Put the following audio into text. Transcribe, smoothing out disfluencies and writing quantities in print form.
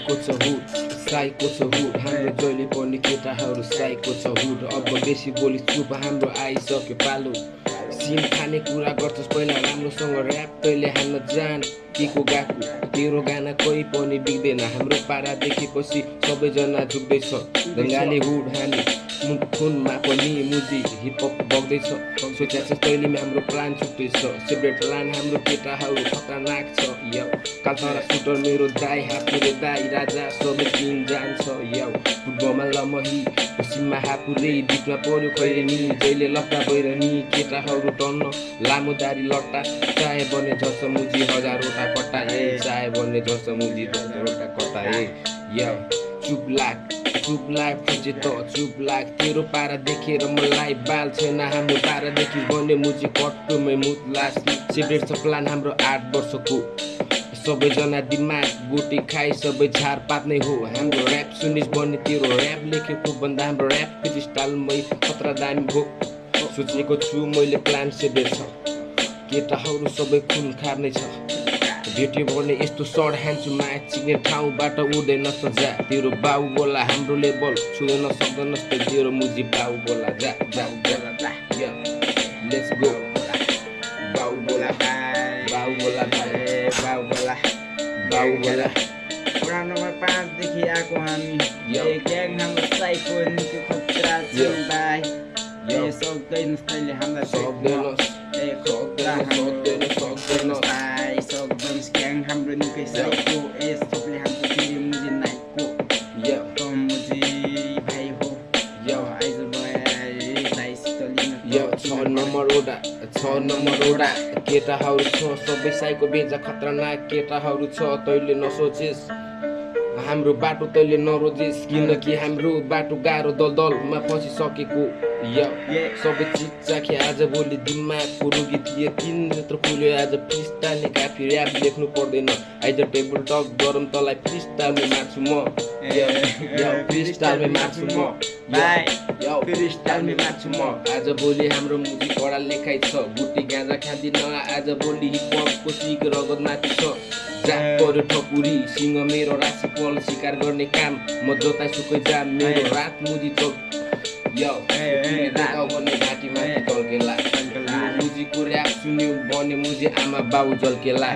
psycho छ hood psycho छ hood हाम्रो जहिले पनि केटाहरू साइको छ हुड अब बेसी बोली चुप हाम्रो आइसक्यो पालो सिम खाने कुरा गर्छस् पहिला राम्रोसँग ऱ्याप तैँले हान्न जान केको गाएको तेरो गाना कोही पनि बिग्दैन हाम्रो पारा देखेपछि सबैजना झुक्दैछ गङ्गाले हुड हामी खुनमा पनि मुजी हिपहप बग्दैछ सोचेको छ तैँले हाम्रो प्लान छुट्टै छ सेपरेट प्लान हाम्रो केटाहरू खतरनाक छ याउ कालतारा सुटर मेरो दाई हापुरे दाई राजा सबै किङ जान्छ याउ फुटबलमा लमही सीमा हापुरे बिचमा पर्यो खैरे नि जहिले लट्टा बैरनी केटाहरू टन्न लामो दारी लट्टा चाहे बने झर्छ मुजी हजारवटा कट्टा ए चाहे बने झर्छ मुजी हजारवटा कट्टा ए याउ चुप लाग खोजे त चुप लाग तेरो पारा देखेर मलाई बाल छैन हाम्रो पारादेखि बन्ने मुजी कट्टोमै मुत लास सेपरेट छ प्लान हाम्रो 8 वर्षको सबैजना दिमाग गोटी खाइ सबै झारपात नै हो हाम्रो ऱ्याप सुनिस बन्ने तेरो ऱ्याप लेखेको भन्दा हाम्रो ऱ्याप फ्री स्टाइलमै खतरा दामी भो सोचेको छु मैले प्लान सेपरेट छ केटाहरू सबै खुन खार्ने छ भेट्यो भने यस्तो सर्ट ह्यान्ड्सु माया चिक्ने ठाउँबाट उड्दैन त जा तेरो बाउ बोला हाम्रो लेभल छुँदैन सक्दैनस् त तेरो मुजी बाउ बोला जा जा जा लेट्स गो बाउ बोला बाउ बोला बाउ बोला बाउ बोला पुरा नम्बर 5 देखि आएको हामी यो ग्याङ हाम्रो साइको निको खतरा छ भाइ यो सक्दैन तैँले हामीलाई सक्दैनस् ए खतरा सक्दैन भाइ सक्दैन ग्याङ हाम्रो निकै साइको ए सबले हाम्रो फेरि मुजी नाइको यो त मुजी भाइ हो यो आइज भाइ दाइस चलिन यो 6 नम्बर ओडा केटाहरू छ सबै साइको बेजा खतरनाक केटाहरू छ तैँले नसोचेस् हाम्रो बाटो तैँले नरोजेस् किनकि हाम्रो बाटो गाह्रो दलदलमा फसिसकेको या सबै चिज चाखे आज भोलि दिमागको रोगी थिए 3 नेत्र फुल्यो आज फ्रिस्टाइलले काफी ऱ्याप लेख्नु पर्दैन आइज टेबल टक गरम तलाई फ्रिस्टाइलमै मार्छु म या फ्रिस्टाइलमै मार्छु म भाइ या फ्रिस्टाइलमै मार्छु म आज भोलि हाम्रो मुजी कडा लेखाइ छ गुटी गाँजा खाँदिन आज भोलि हिपहपको सिक रगत माथि छ जा पर्यो ठकुरी सिंह मेरो राशि पल शिकार गर्ने काम म जता सुकै जा मेरो रात मुजी चल यो भन्ने घाँटीमा चल्केला मुजीको ऱ्याप सुन्यो भने मुजी आमा बाउ जल्केला